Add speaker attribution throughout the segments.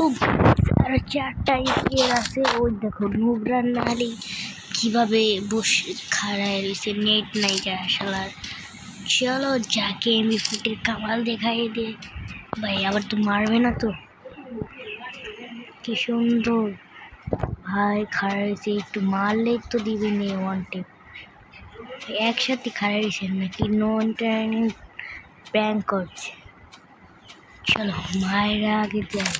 Speaker 1: ও আর চারটা প্লেয়ার আছে। ওই দেখো নুবরান নালি কিভাবে বসে খাড়ায় রয়েছে, নেট নাই যা শালার। চলো যাকে এমবি ফুটের কামাল দেখাই দে ভাই, আবার তো মারবে না তো। কি সুন্দর ভাই খাড়া রয়েছে, একটু মারলেই তো দিবে নে ওয়ান টেপ। একসাথে খাড়া রয়েছে নাকি নন ট্রেনিং প্র্যাঙ্ক করছে। চলো মায়েরা আগে যাই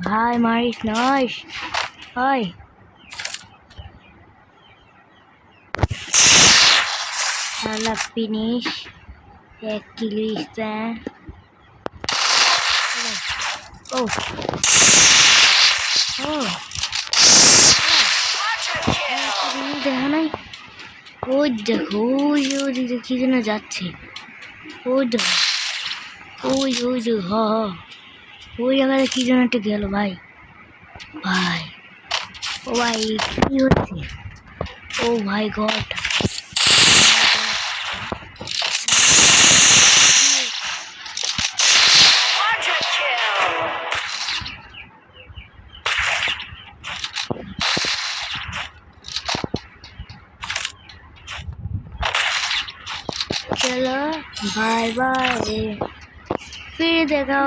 Speaker 1: ভাই, মারিস নয় হয় শালা ফিনিশ। 1 কিলো ইস্তান। ও ও দেখা নাই। ওই দেখো ওই ওদিকে কি যেন যাচ্ছে। ওই দেখো ওই ওই যে ওই জায়গায় কি যেন একটা গেল ভাই। ভাই ও ভাই কি হচ্ছে? ও ভাই গড, चलो बाय बाय, फिर देखा